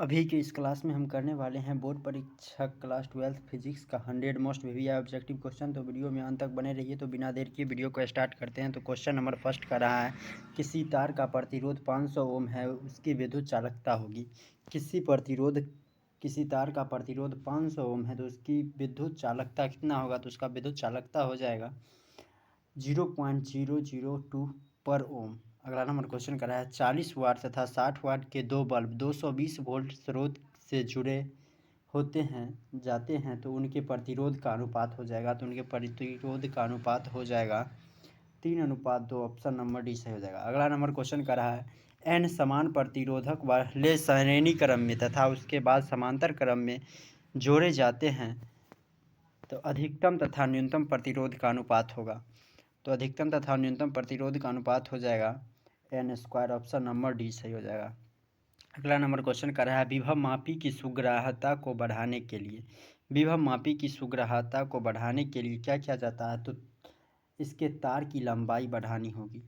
अभी के इस क्लास में हम करने वाले हैं बोर्ड परीक्षा क्लास 12 फिजिक्स का 100 मोस्ट वीवीआई ऑब्जेक्टिव क्वेश्चन। तो वीडियो में अंत तक बने रहिए। तो बिना देर किए वीडियो को स्टार्ट करते हैं। तो क्वेश्चन नंबर फर्स्ट का रहा है, किसी तार का प्रतिरोध 500 ओम है, उसकी विद्युत चालकता होगी। किसी तार का प्रतिरोध 500 ओम है तो उसकी विद्युत चालकता कितना होगा? तो उसका विद्युत चालकता हो जाएगा 0.002 पर ओम। अगला नंबर क्वेश्चन कर रहा है, 40 वाट तथा 60 वाट के दो बल्ब 220 वोल्ट स्रोत से जुड़े जाते हैं तो उनके प्रतिरोध का अनुपात हो जाएगा। तो उनके प्रतिरोध का अनुपात हो जाएगा 3:2। ऑप्शन नंबर डी सही हो जाएगा। अगला नंबर क्वेश्चन कर रहा है, एन समान प्रतिरोधक वाले श्रेणी क्रम में तथा उसके बाद समांतर क्रम में जोड़े जाते हैं तो अधिकतम तथा न्यूनतम प्रतिरोध का अनुपात होगा। तो अधिकतम तथा न्यूनतम प्रतिरोध का अनुपात हो जाएगा n²। ऑप्शन नंबर डी सही हो जाएगा। अगला नंबर क्वेश्चन कर रहा है, विभव मापी की सुग्राह्यता को बढ़ाने के लिए क्या किया जाता है? तो इसके तार की लंबाई बढ़ानी होगी।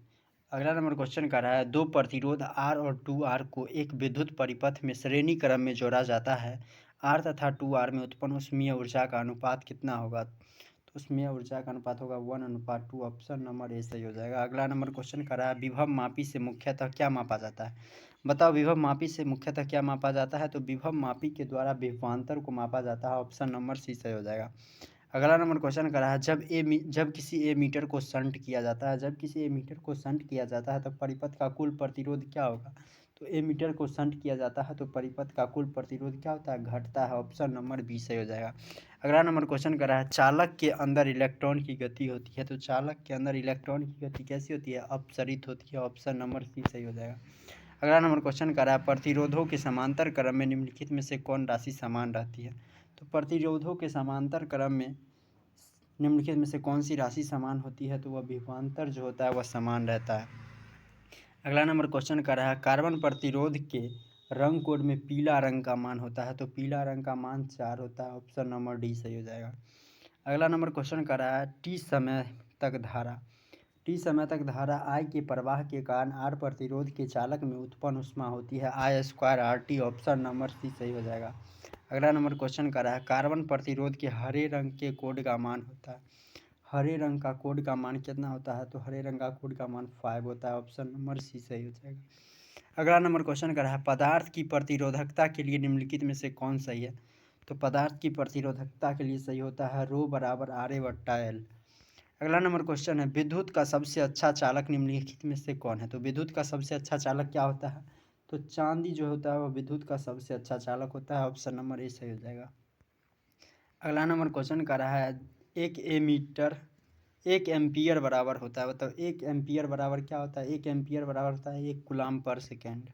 अगला नंबर क्वेश्चन कर रहा है, दो प्रतिरोध R और 2R को एक विद्युत परिपथ में श्रेणी क्रम में जोड़ा जाता है। R तथा 2R में उत्पन्न ऊष्मीय ऊर्जा का अनुपात कितना होगा? तो उसमें ऊर्जा का अनुपात होगा 1:2। ऑप्शन नंबर ए सही हो जाएगा। अगला नंबर क्वेश्चन कर रहा है, विभव मापी से मुख्यतः क्या मापा जाता है? बताओ, विभव मापी से मुख्यतः क्या मापा जाता है? तो विभव मापी के द्वारा विभवांतर को मापा जाता है। ऑप्शन नंबर सी सही हो जाएगा। अगला नंबर क्वेश्चन कर रहा है, जब किसी एमीटर को शंट किया जाता है तब परिपथ का कुल प्रतिरोध क्या होगा? तो एमीटर को शंट किया जाता है तो परिपथ का कुल प्रतिरोध क्या होता है? घटता है। ऑप्शन नंबर बी सही हो जाएगा। अगला नंबर क्वेश्चन कर रहा है, चालक के अंदर इलेक्ट्रॉन की गति होती है तो चालक के अंदर इलेक्ट्रॉन की गति कैसी होती है? अपसरित होती है। ऑप्शन नंबर सी सही हो जाएगा। अगला नंबर क्वेश्चन कर रहा है, प्रतिरोधों के समांतर क्रम में निम्नलिखित में से कौन राशि समान रहती है? तो प्रतिरोधों के समांतर क्रम में निम्नलिखित में से कौन सी राशि समान होती है? तो वह विभवांतर जो होता है वह समान रहता है। अगला नंबर क्वेश्चन कर रहा है, कार्बन प्रतिरोध के रंग कोड में पीला रंग का मान होता है तो पीला रंग का मान 4 होता है। ऑप्शन नंबर डी सही हो जाएगा। अगला नंबर क्वेश्चन कर रहा है, टी समय तक धारा I के प्रवाह के कारण R प्रतिरोध के चालक में उत्पन्न ऊष्मा होती है I²RT। ऑप्शन नंबर सी सही हो जाएगा। अगला नंबर क्वेश्चन कर रहा है, कार्बन प्रतिरोध के हरे रंग के कोड का मान होता है। हरे रंग का कोड का मान कितना होता है? तो हरे रंग का कोड का मान 5 होता है। ऑप्शन नंबर सी सही हो जाएगा। अगला नंबर क्वेश्चन कर रहा है, पदार्थ की प्रतिरोधकता के लिए निम्नलिखित में से कौन सही है? तो पदार्थ की प्रतिरोधकता के लिए सही होता है ρ = RA/L। अगला नंबर क्वेश्चन है, विद्युत का सबसे अच्छा चालक निम्नलिखित में से कौन है? तो विद्युत का सबसे अच्छा चालक क्या होता है? तो चांदी जो होता है वह विद्युत का सबसे अच्छा चालक होता है। ऑप्शन नंबर ए सही हो जाएगा। अगला नंबर क्वेश्चन कर रहा है, एक एम्पियर बराबर होता है। मतलब 1 एम्पियर बराबर क्या होता है? 1 एम्पियर बराबर होता है 1 कूलाम पर सेकेंड।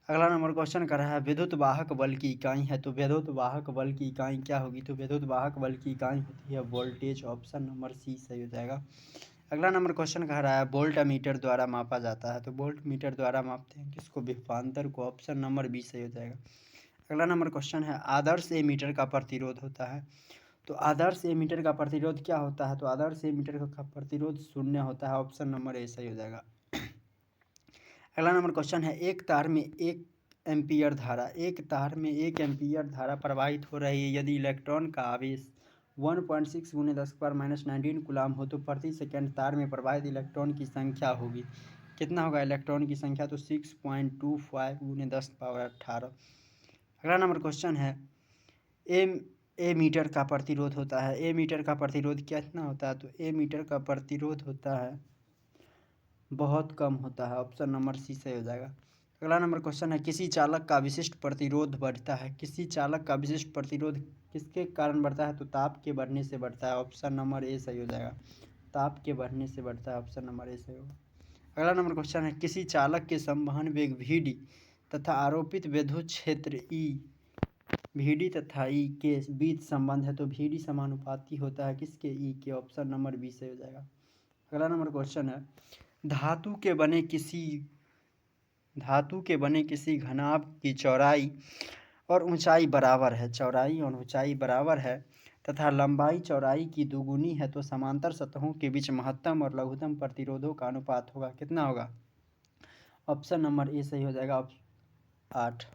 अगला नंबर क्वेश्चन कर रहा है, विद्युत वाहक बल की इकाई है तो विद्युत वाहक बल की इकाई क्या होगी? तो विद्युत वाहक बल की इकाई होती है वोल्टेज। ऑप्शन नंबर सी सही हो जाएगा। अगला नंबर क्वेश्चन कह रहा है, वोल्ट मीटर द्वारा मापा जाता है तो वोल्ट मीटर द्वारा मापते हैं किसको? विभवांतर को। ऑप्शन नंबर बी सही हो जाएगा। अगला नंबर क्वेश्चन है, आदर्श एमीटर का प्रतिरोध होता है तो आदर्श एमीटर का प्रतिरोध क्या होता है? तो आदर्श एमीटर का प्रतिरोध 0 होता है। ऑप्शन नंबर ए सही हो जाएगा। अगला नंबर क्वेश्चन है, एक तार में 1 एम्पियर धारा प्रवाहित हो रही है। यदि इलेक्ट्रॉन का आवेश 1.6 × 10⁻19 कूलाम हो तो प्रति सेकंड तार में प्रवाहित इलेक्ट्रॉन की संख्या होगी। कितना होगा इलेक्ट्रॉन की संख्या? तो 6.25 × 10⁻18। अगला नंबर क्वेश्चन है, ए मीटर का प्रतिरोध होता है। ए मीटर का प्रतिरोध कितना होता है? तो ए मीटर का प्रतिरोध होता है बहुत कम होता है। ऑप्शन नंबर सी सही हो जाएगा। अगला नंबर क्वेश्चन है, किसी चालक का विशिष्ट प्रतिरोध बढ़ता है। किसी चालक का विशिष्ट प्रतिरोध किसके कारण बढ़ता है? तो ताप के बढ़ने से बढ़ता है। ऑप्शन नंबर ए सही हो जाएगा। ताप के बढ़ने से बढ़ता है। ऑप्शन नंबर ए सही होगा। अगला नंबर क्वेश्चन है, किसी चालक के संवहन वेग VD तथा आरोपित विद्युत क्षेत्र VD तथा E के बीच संबंध है तो VD समानुपाती होता है किसके? E के। ऑप्शन नंबर बी सही हो जाएगा। अगला नंबर क्वेश्चन है, धातु के बने किसी घनाभ की चौड़ाई और ऊंचाई बराबर है तथा लंबाई चौड़ाई की दुगुनी है तो समांतर सतहों के बीच महत्तम और लघुत्तम प्रतिरोधों का अनुपात होगा। कितना होगा? ऑप्शन नंबर ए सही हो जाएगा। 8।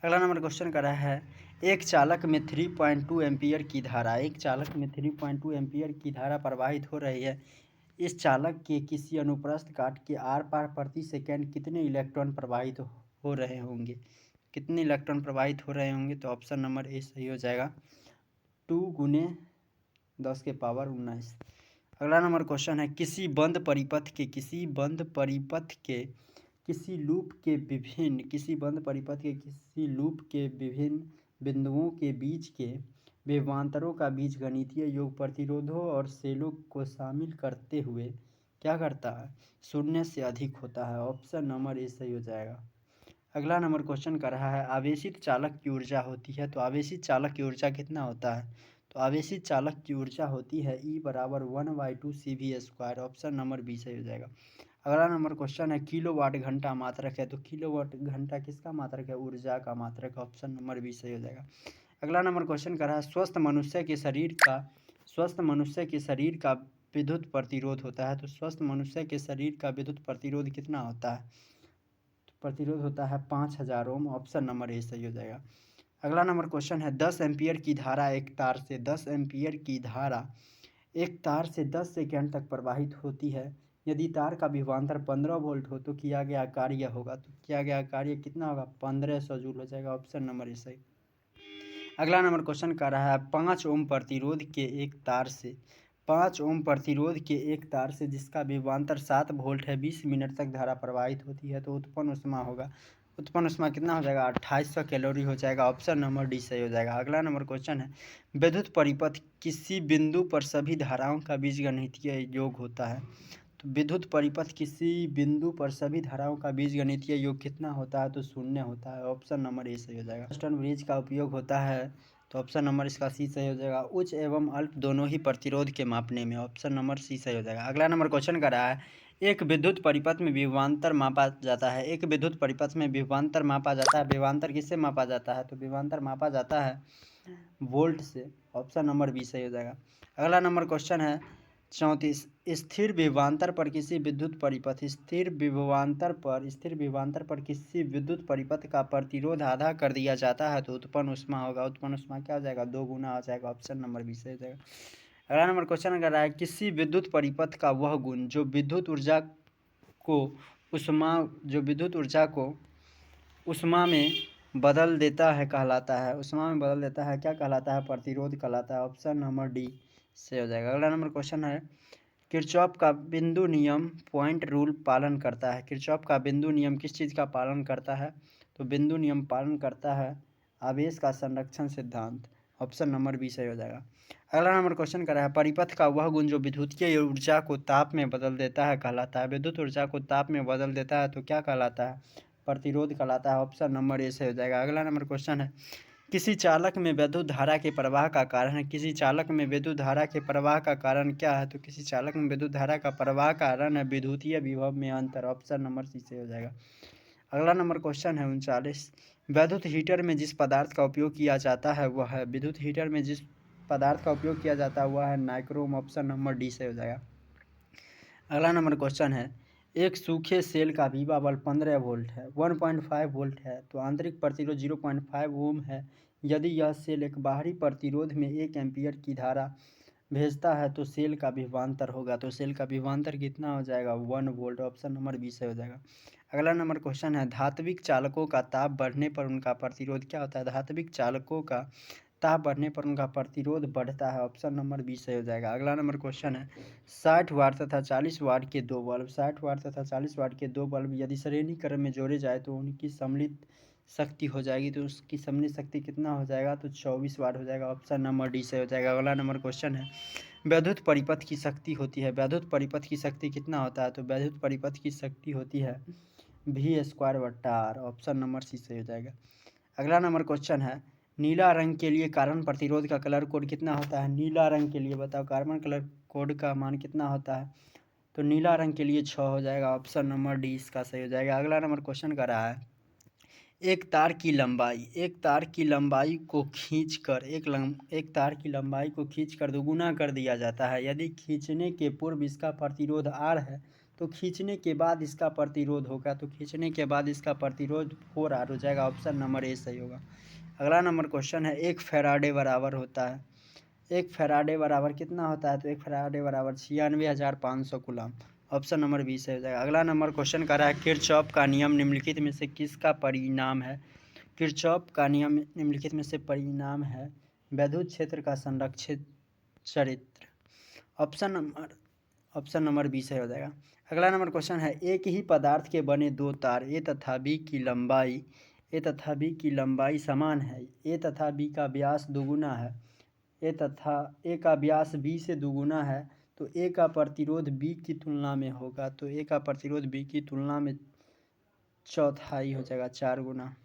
अगला नंबर क्वेश्चन कर रहा है एक चालक में 3.2 एम्पियर की धारा प्रवाहित हो रही है। इस चालक के किसी अनुप्रस्थ काट के आर पार प्रति सेकंड कितने इलेक्ट्रॉन प्रवाहित हो रहे होंगे? कितने इलेक्ट्रॉन प्रवाहित हो रहे होंगे? तो ऑप्शन नंबर ए सही हो जाएगा, 2 गुने 10⁻19। अगला नंबर क्वेश्चन है किसी बंद परिपथ के किसी लूप के विभिन्न बिंदुओं के बीच के विभवांतरों का बीजगणितीय योग प्रतिरोधों और सेलों को शामिल करते हुए क्या करता है? 0 से अधिक होता है। ऑप्शन नंबर ए सही हो जाएगा। अगला नंबर क्वेश्चन कर रहा है आवेशित चालक की ऊर्जा होती है, तो आवेशित चालक की ऊर्जा कितना होता है? तो आवेशित चालक की ऊर्जा होती है E बराबर 1/2 CV²। ऑप्शन नंबर बी सही हो जाएगा। अगला नंबर क्वेश्चन है किलोवाट घंटा मात्रक है, तो किलोवाट घंटा किसका मात्रक है? ऊर्जा का मात्रक। ऑप्शन नंबर बी सही हो जाएगा। अगला नंबर क्वेश्चन कर रहा है स्वस्थ मनुष्य के शरीर का विद्युत प्रतिरोध होता है, तो स्वस्थ मनुष्य के शरीर का विद्युत प्रतिरोध कितना होता है? प्रतिरोध होता है 5000 ओम। ऑप्शन नंबर ए सही हो जाएगा। अगला नंबर क्वेश्चन है 10 एम्पियर की धारा एक तार से 10 सेकंड तक प्रवाहित होती है। यदि तार का विभवांतर 15 वोल्ट हो तो किया गया कार्य होगा, तो किया गया कार्य कितना होगा? 1500 जूल हो जाएगा। ऑप्शन नंबर ए सही। अगला नंबर क्वेश्चन कर रहा है 5 ओम प्रतिरोध के एक तार से जिसका विभवांतर 7 वोल्ट है 20 मिनट तक धारा प्रवाहित होती है, तो उत्पन्न ऊष्मा होगा। उत्पन्न ऊष्मा कितना हो जाएगा? 2800 कैलोरी हो जाएगा। ऑप्शन नंबर डी सही हो जाएगा। अगला नंबर क्वेश्चन है विद्युत परिपथ किसी बिंदु पर सभी धाराओं का बीजगणितीय योग होता है, तो विद्युत परिपथ किसी बिंदु पर सभी धाराओं का बीजगणितीय योग कितना होता है? तो 0 होता है। ऑप्शन नंबर ए सही हो जाएगा। वेस्टर्न ब्रिज का उपयोग होता है, तो ऑप्शन नंबर इसका सी सही हो जाएगा। उच्च एवं अल्प दोनों ही प्रतिरोध के मापने में। ऑप्शन नंबर सी सही हो जाएगा। अगला नंबर क्वेश्चन कर रहा है एक विद्युत परिपथ में विभवांतर मापा जाता है। विभवांतर किससे मापा जाता है? तो विभवांतर मापा जाता है वोल्ट से। ऑप्शन नंबर बी सही हो जाएगा। अगला नंबर क्वेश्चन है 34 स्थिर विभवांतर पर किसी विद्युत परिपथ का प्रतिरोध आधा कर दिया जाता है, तो उत्पन्न ऊष्मा होगा। उत्पन्न ऊष्मा क्या हो जाएगा? 2 गुना हो जाएगा। ऑप्शन नंबर बी सही हो जाएगा। अगला नंबर क्वेश्चन कर रहा है किसी विद्युत परिपथ का वह गुण जो विद्युत ऊर्जा को ऊष्मा में बदल देता है कहलाता है। क्या कहलाता है? प्रतिरोध कहलाता है। ऑप्शन नंबर डी से हो जाएगा। अगला नंबर क्वेश्चन है किरचॉफ का बिंदु नियम पॉइंट रूल पालन करता है। किरचॉफ का बिंदु नियम किस चीज़ का पालन करता है? तो बिंदु नियम पालन करता है आवेश का संरक्षण सिद्धांत। ऑप्शन नंबर बी सही हो जाएगा। अगला नंबर क्वेश्चन कर रहा है परिपथ का वह गुण जो विद्युतीय ऊर्जा को ताप में बदल देता है कहलाता है। विद्युत ऊर्जा को ताप में बदल देता है तो क्या कहलाता है? प्रतिरोध कहलाता है। ऑप्शन नंबर ए सही हो जाएगा। अगला नंबर क्वेश्चन है किसी चालक में विद्युत धारा के प्रवाह का कारण है। किसी चालक में विद्युत धारा के प्रवाह का कारण क्या है? तो किसी चालक में विद्युत धारा का प्रवाह का कारण है विद्युतीय विभव में अंतर। ऑप्शन नंबर सी से हो जाएगा। अगला नंबर क्वेश्चन है 39 विद्युत हीटर में जिस पदार्थ का उपयोग किया जाता है वह है नाइक्रोम। ऑप्शन नंबर डी से हो जाएगा। अगला नंबर क्वेश्चन है एक सूखे सेल का विभव बल 15 वोल्ट है 1.5 वोल्ट है, तो आंतरिक प्रतिरोध 0.5 ओम है। यदि यह सेल एक बाहरी प्रतिरोध में 1 एम्पीयर की धारा भेजता है तो सेल का विभवांतर होगा, तो सेल का विभवांतर कितना हो जाएगा? 1 वोल्ट। ऑप्शन नंबर बी से हो जाएगा। अगला नंबर क्वेश्चन है धात्विक चालकों का ताप बढ़ने पर उनका प्रतिरोध क्या होता है? धात्विक चालकों का ताप बढ़ने पर उनका प्रतिरोध बढ़ता है। ऑप्शन नंबर बी सही हो जाएगा। अगला नंबर क्वेश्चन है 60 वाट तथा 40 वाट के दो बल्ब यदि श्रेणी क्रम में जोड़े जाए तो उनकी सम्मिलित शक्ति हो जाएगी, तो उसकी सम्मिलित शक्ति कितना हो जाएगा? तो 24 वाट हो जाएगा। ऑप्शन नंबर डी सही हो जाएगा। अगला नंबर क्वेश्चन है विद्युत परिपथ की शक्ति होती है। विद्युत परिपथ की शक्ति कितना होता है? तो विद्युत परिपथ की शक्ति होती है V² R। Option number C सही हो जाएगा। अगला नंबर क्वेश्चन है नीला रंग के लिए कार्बन प्रतिरोध का कलर कोड कितना होता है? नीला रंग के लिए बताओ कार्बन कलर कोड का मान कितना होता है? तो नीला रंग के लिए 6 हो जाएगा। ऑप्शन नंबर डी इसका सही हो जाएगा। अगला नंबर क्वेश्चन कर रहा है एक तार की लंबाई को खींचकर दोगुना कर दिया जाता है। यदि खींचने के पूर्व इसका प्रतिरोध R है तो खींचने के बाद इसका प्रतिरोध होगा, तो खींचने के बाद इसका प्रतिरोध 4R हो जाएगा। ऑप्शन नंबर ए सही होगा। अगला नंबर क्वेश्चन है, 1 फैराडे बराबर होता है, 1 फैराडे बराबर कितना होता है? तो 1 फैराडे बराबर 96,500 कूलम। ऑप्शन नंबर बी सही हो जाएगा। अगला नंबर क्वेश्चन कर रहा है, किरचॉफ का नियम निम्नलिखित में से किसका परिणाम है? किरचॉफ का नियम निम्नलिखित में से परिणाम है वैद्युत क्षेत्र का संरक्षित चरित्र। ऑप्शन नंबर बी सही हो जाएगा। अगला नंबर क्वेश्चन है, एक ही पदार्थ के बने दो तार ए तथा बी की लंबाई समान है, ए तथा बी का व्यास दुगुना है, ए का व्यास बी से दुगुना है, तो ए का प्रतिरोध बी की तुलना में होगा, तो ए का प्रतिरोध बी की तुलना में चौथाई हो जाएगा, 4 गुना।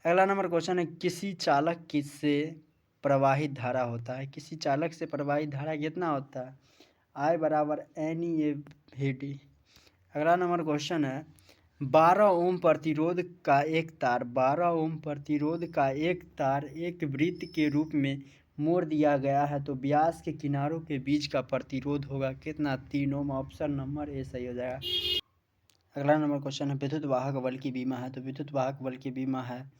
अगला नंबर क्वेश्चन है, किसी चालक से प्रवाहित धारा होता है, किसी चालक से प्रवाहित धारा कितना होता है? I बराबर NE/डी। अगला नंबर क्वेश्चन है, 12 ओम प्रतिरोध का एक तार, 12 ओम प्रतिरोध का एक तार एक वृत्त के रूप में मोड़ दिया गया है, तो व्यास के किनारों के बीच का प्रतिरोध होगा कितना? 3 ओम। ऑप्शन नंबर ए सही हो जाएगा। अगला नंबर क्वेश्चन है, विद्युत वाहक बल की बीमा है, तो विद्युत वाहक बल की बीमा है,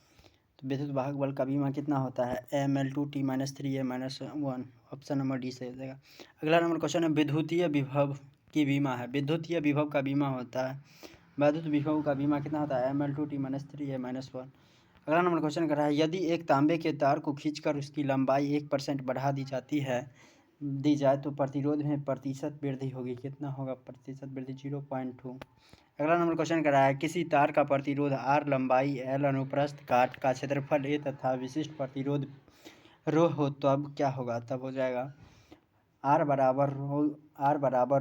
तो विद्युत वाहक बल का बीमा कितना होता है? mL2T-3A-1। ऑप्शन नंबर डी सही हो जाएगा। अगला नंबर क्वेश्चन है, विद्युतीय विभव की बीमा है, विद्युतीय विभव का बीमा होता है, वैद्युत विभव का बीमा कितना होता है? mL2T-3A-1। अगला नंबर क्वेश्चन कर रहा है, यदि एक तांबे के तार को खींचकर उसकी लंबाई 1% बढ़ा दी जाए तो प्रतिरोध में प्रतिशत वृद्धि होगी, कितना होगा प्रतिशत वृद्धि? 0.2। अगला नंबर क्वेश्चन कर रहा है, किसी तार का प्रतिरोध R, लंबाई L, अनुप्रस्थ काट का क्षेत्रफल A तथा विशिष्ट प्रतिरोध रो हो, तो अब क्या होगा? तब हो जाएगा R बराबर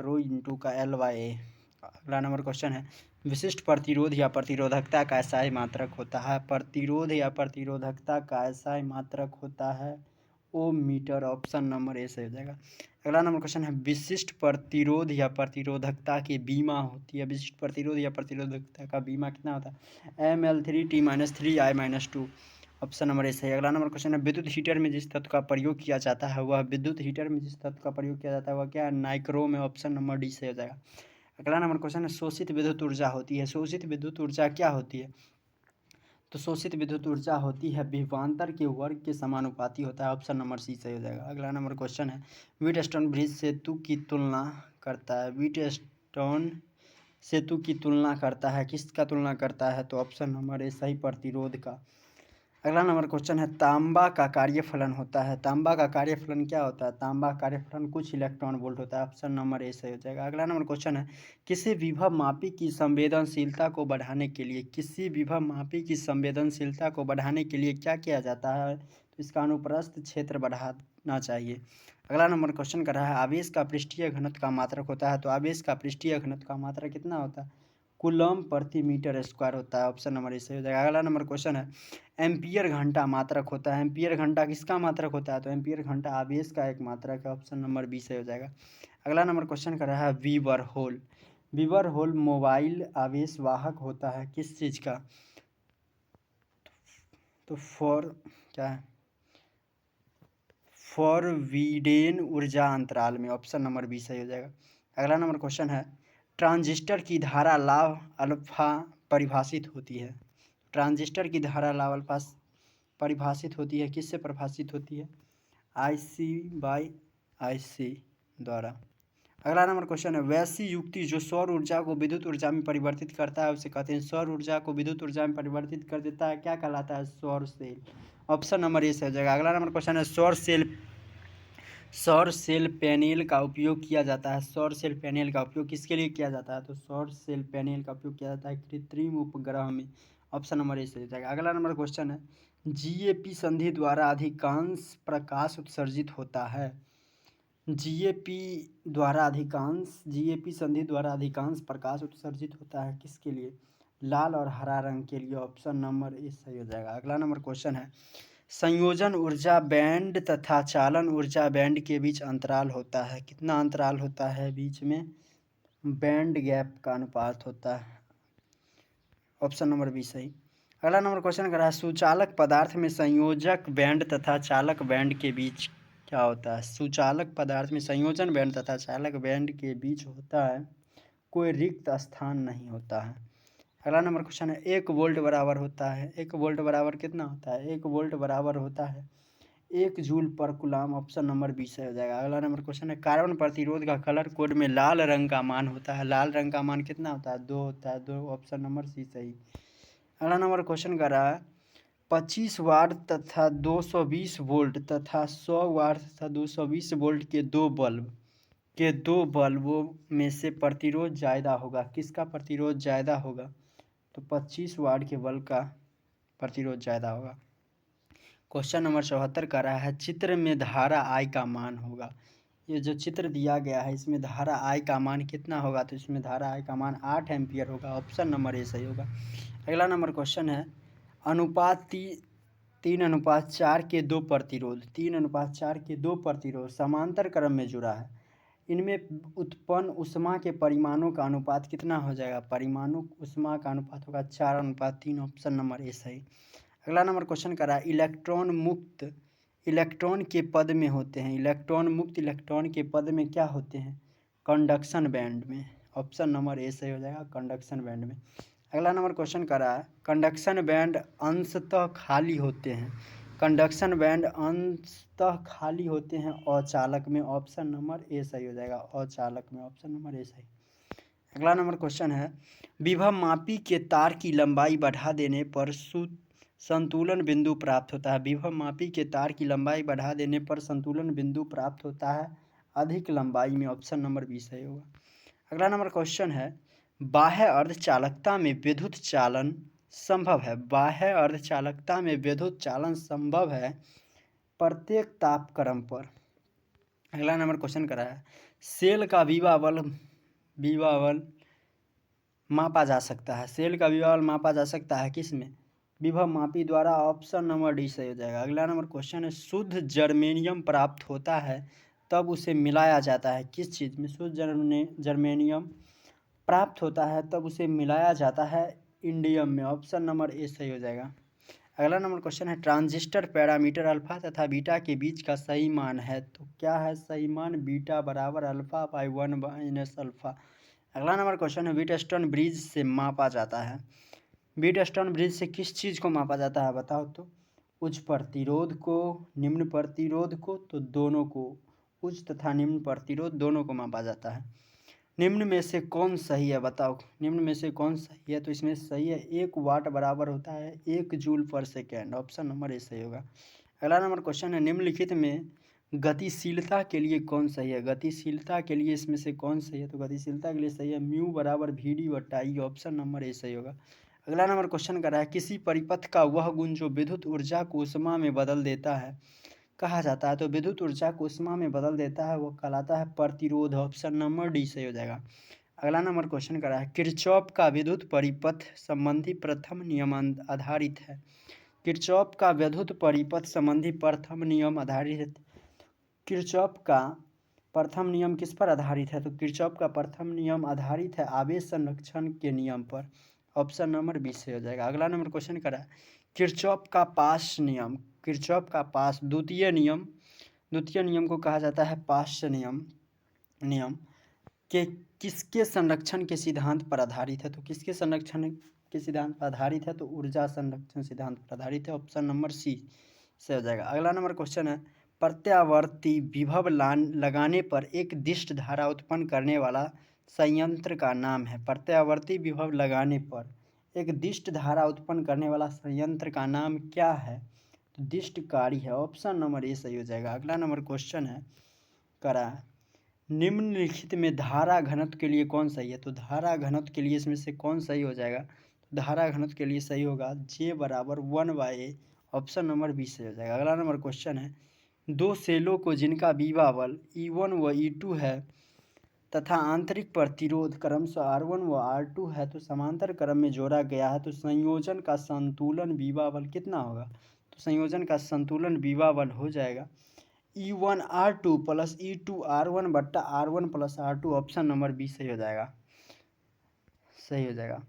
रो इंटू का L/A। अगला नंबर क्वेश्चन है, विशिष्ट प्रतिरोध या प्रतिरोधकता का SI मात्रक होता है, प्रतिरोध या प्रतिरोधकता का SI मात्रक होता है ओम मीटर। ऑप्शन नंबर ए सही हो जाएगा। अगला नंबर क्वेश्चन है, विशिष्ट प्रतिरोध या प्रतिरोधकता की बीमा होती है, विशिष्ट प्रतिरोध या प्रतिरोधकता का बीमा कितना होता है? mL3T-3I-2। ऑप्शन नंबर ए सही। अगला नंबर क्वेश्चन है, विद्युत हीटर में जिस तत्व का प्रयोग किया जाता है वह क्या है? नाइक्रोम है। ऑप्शन नंबर डी सही हो जाएगा। अगला नंबर क्वेश्चन है, शोषित विद्युत ऊर्जा होती है, शोषित विद्युत ऊर्जा क्या होती है? तो शोषित विद्युत ऊर्जा होती है विभवांतर के वर्ग के समानुपाती होता है। ऑप्शन नंबर सी सही हो जाएगा। अगला नंबर क्वेश्चन है, व्हीटस्टोन ब्रिज सेतु की तुलना करता है, व्हीटस्टोन सेतु की तुलना करता है, किसका तुलना करता है? तो ऑप्शन नंबर ए सही, प्रतिरोध का। अगला नंबर क्वेश्चन है, तांबा का कार्यफलन होता है, तांबा का कार्यफलन क्या होता है? तांबा का कार्यफलन कुछ इलेक्ट्रॉन वोल्ट होता है। ऑप्शन नंबर ए सही हो जाएगा। अगला नंबर क्वेश्चन है, किसी विभव मापी की संवेदनशीलता को बढ़ाने के लिए क्या किया जाता है? तो इसका अनुप्रस्थ क्षेत्र बढ़ाना चाहिए। अगला नंबर क्वेश्चन कर रहा है, आवेश का पृष्ठीय घनत्व का मात्रक होता है, तो आवेश का पृष्ठीय घनत्व का मात्रक कितना होता है? कूलम प्रति मीटर स्क्वायर होता है। ऑप्शन नंबर ए सही हो जाएगा। अगला नंबर क्वेश्चन है, एम्पियर घंटा मात्रक होता है, एम्पियर घंटा किसका मात्रक होता है? तो एम्पियर घंटा आवेश का एक मात्रक है। ऑप्शन नंबर बी सही हो जाएगा। अगला नंबर क्वेश्चन कर रहा है, वीबर होल मोबाइल आवेश वाहक होता है किस चीज़ का? तो फॉरविडेन ऊर्जा अंतराल में। ऑप्शन नंबर बी सही हो जाएगा। अगला नंबर क्वेश्चन है, ट्रांजिस्टर की धारा लाभ अल्फा परिभाषित होती है, ट्रांजिस्टर की धारा लाभ अल्फा परिभाषित होती है, किससे परिभाषित होती है? IC/IC द्वारा। अगला नंबर क्वेश्चन है, वैसी युक्ति जो सौर ऊर्जा को विद्युत ऊर्जा में परिवर्तित करता है उसे कहते हैं, सौर ऊर्जा को विद्युत ऊर्जा में परिवर्तित कर देता है, क्या कहलाता है? सौर सेल। ऑप्शन नंबर ए सही हो जाएगा। अगला नंबर क्वेश्चन है, सौर सेल पैनल का उपयोग किया जाता है, सौर सेल पैनल का उपयोग किसके लिए किया जाता है? तो सौर सेल पैनल का उपयोग किया जाता है कृत्रिम उपग्रह में। ऑप्शन नंबर ए सही हो जाएगा। अगला नंबर क्वेश्चन है, GAP संधि द्वारा अधिकांश प्रकाश उत्सर्जित होता है, GAP संधि द्वारा अधिकांश प्रकाश उत्सर्जित होता है किसके लिए? लाल और हरा रंग के लिए। ऑप्शन नंबर ए सही हो जाएगा। अगला नंबर क्वेश्चन है, संयोजन ऊर्जा बैंड तथा चालन ऊर्जा बैंड के बीच अंतराल होता है, कितना अंतराल होता है बीच में? बैंड गैप का अनुपात होता है। ऑप्शन नंबर बी सही। अगला नंबर क्वेश्चन कर रहा है, सुचालक पदार्थ में संयोजक बैंड तथा चालक बैंड के बीच क्या होता है? सुचालक पदार्थ में संयोजन बैंड तथा चालक बैंड के बीच होता है कोई रिक्त स्थान नहीं होता है। अगला नंबर क्वेश्चन है 1 वोल्ट बराबर होता है, 1 वोल्ट बराबर कितना होता है? 1 वोल्ट बराबर होता है 1 जूल पर कूलाम। ऑप्शन नंबर बी सही हो जाएगा। अगला नंबर क्वेश्चन है कार्बन प्रतिरोध का कलर कोड में लाल रंग का मान होता है, लाल रंग का मान कितना होता है? 2 होता है, 2। ऑप्शन नंबर सी सही। अगला नंबर क्वेश्चन कर रहा है 25 वाट तथा 220 वोल्ट तथा 100 वाट तथा 220 वोल्ट के दो बल्बों में से प्रतिरोध ज़्यादा होगा। किसका प्रतिरोध ज़्यादा होगा? तो 25 वाट के बल्ब का प्रतिरोध ज़्यादा होगा। क्वेश्चन नंबर 74 का रहा है चित्र में धारा I का मान होगा। ये जो चित्र दिया गया है इसमें धारा I का मान कितना होगा? तो इसमें धारा I का मान 8 एम्पियर होगा। ऑप्शन नंबर ए सही होगा। अगला नंबर क्वेश्चन है अनुपात 3:4 के दो प्रतिरोध, 3:4 के दो प्रतिरोध समांतर क्रम में जुड़ा है। इनमें उत्पन्न ऊष्मा के परिमाणों का अनुपात कितना हो जाएगा? परिमाणु ऊष्मा का अनुपात होगा 4:3। ऑप्शन नंबर ए सही। अगला नंबर क्वेश्चन कर रहा है इलेक्ट्रॉन मुक्त इलेक्ट्रॉन के पद में होते हैं, इलेक्ट्रॉन मुक्त इलेक्ट्रॉन के पद में क्या होते हैं? कंडक्शन बैंड में। ऑप्शन नंबर ए सही हो जाएगा, कंडक्शन बैंड में। अगला नंबर क्वेश्चन कर रहा है कंडक्शन बैंड अंशतः खाली होते हैं, कंडक्शन बैंड अंशतः खाली होते हैं अचालक में। ऑप्शन नंबर ए सही हो जाएगा, अचालक में। ऑप्शन नंबर ए सही। अगला नंबर क्वेश्चन है विभव मापी के तार की लंबाई बढ़ा देने पर संतुलन बिंदु प्राप्त होता है। विभव मापी के तार की लंबाई बढ़ा देने पर संतुलन बिंदु प्राप्त होता है अधिक लंबाई में। ऑप्शन नंबर बी सही होगा। अगला नंबर क्वेश्चन है बाह्य अर्धचालकता में विद्युत चालन संभव है, बाह्य अर्धचालकता में विद्युत चालन संभव है प्रत्येक तापक्रम पर। अगला नंबर क्वेश्चन करा है सेल का विभव बल मापा जा सकता है, सेल का विभव बल मापा जा सकता है किसमें? विभव मापी द्वारा। ऑप्शन नंबर डी सही हो जाएगा। अगला नंबर क्वेश्चन है शुद्ध जर्मेनियम प्राप्त होता है तब उसे मिलाया जाता है किस चीज़ में? शुद्ध जर्मेनियम प्राप्त होता है तब उसे मिलाया जाता है इंडियम में। ऑप्शन नंबर ए सही हो जाएगा। अगला नंबर क्वेश्चन है ट्रांजिस्टर पैरामीटर अल्फा तथा बीटा के बीच का सही मान है, तो क्या है सही मान? बीटा बराबर अल्फा बाई 1 माइनस अल्फा। अगला नंबर क्वेश्चन है व्हीटस्टोन ब्रिज से मापा जाता है, व्हीटस्टोन ब्रिज से किस चीज़ को मापा जाता है बताओ तो? उच्च प्रतिरोध को, निम्न प्रतिरोध को, तो दोनों को, उच्च तथा निम्न प्रतिरोध दोनों को मापा जाता है। निम्न में से कौन सही है बताओ? निम्न में से कौन सही है? तो इसमें सही है 1 वाट बराबर होता है 1 जूल पर सेकेंड। ऑप्शन नंबर ए सही होगा। अगला नंबर क्वेश्चन है निम्नलिखित में गतिशीलता के लिए कौन सही है? गतिशीलता के लिए इसमें से कौन सही है? तो गतिशीलता के लिए सही है म्यू बराबर VD/I। ऑप्शन नंबर ए सही होगा। अगला नंबर क्वेश्चन कर रहा है किसी परिपथ का वह गुण जो विद्युत ऊर्जा को ऊष्मा में बदल देता है कहा जाता है? तो विद्युत ऊर्जा को ऊष्मा में बदल देता है वो कहलाता है प्रतिरोध। ऑप्शन नंबर डी सही हो जाएगा। अगला नंबर क्वेश्चन करा है किरचॉफ का विद्युत परिपथ संबंधी प्रथम नियम आधारित है, किरचॉफ का विद्युत परिपथ संबंधी प्रथम नियम आधारित है। किरचॉफ का प्रथम नियम किस पर आधारित है? तो किरचॉफ का प्रथम नियम आधारित है आवेश संरक्षण के नियम पर। ऑप्शन नंबर बी से हो जाएगा। अगला नंबर क्वेश्चन करा है किरचॉफ का पास नियम, किरचॉफ का पास द्वितीय नियम को कहा जाता है पास्य नियम के किसके संरक्षण के सिद्धांत पर आधारित है? तो किसके संरक्षण के सिद्धांत पर आधारित है? तो ऊर्जा संरक्षण सिद्धांत पर आधारित है। ऑप्शन नंबर सी से हो जाएगा। अगला नंबर क्वेश्चन है प्रत्यावर्ती विभव लगाने पर एक दिष्ट धारा उत्पन्न करने वाला संयंत्र का नाम है। प्रत्यावर्ती विभव लगाने पर एक दिष्ट धारा उत्पन्न करने वाला संयंत्र का नाम क्या है? तो दिष्टकारी है। ऑप्शन नंबर ए सही हो जाएगा। अगला नंबर क्वेश्चन है करा निम्नलिखित में धारा घनत्व के लिए कौन सही है? तो धारा घनत्व के लिए इसमें से कौन सही हो जाएगा? तो धारा घनत्व के लिए सही होगा J बराबर 1/A। ऑप्शन नंबर बी सही हो जाएगा। अगला नंबर क्वेश्चन है दो सेलों को जिनका विभव बल E1 व E2 है तथा आंतरिक प्रतिरोध क्रमशः R1 व R2 है तो समांतर क्रम में जोड़ा गया है तो संयोजन का संतुलन विभव बल कितना होगा? तो संयोजन का संतुलन विभव बल हो जाएगा E1 R2 plus E2 R1 बट्टा R1 plus R2। Option number B सही हो जाएगा, सही हो जाएगा।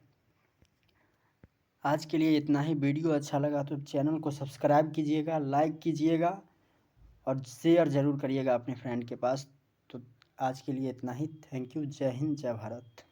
आज के लिए इतना ही। वीडियो अच्छा लगा तो चैनल को सब्सक्राइब कीजिएगा, लाइक कीजिएगा और शेयर ज़रूर करिएगा अपने फ्रेंड के पास। तो आज के लिए इतना ही। Thank you. जय हिंद, जय भारत।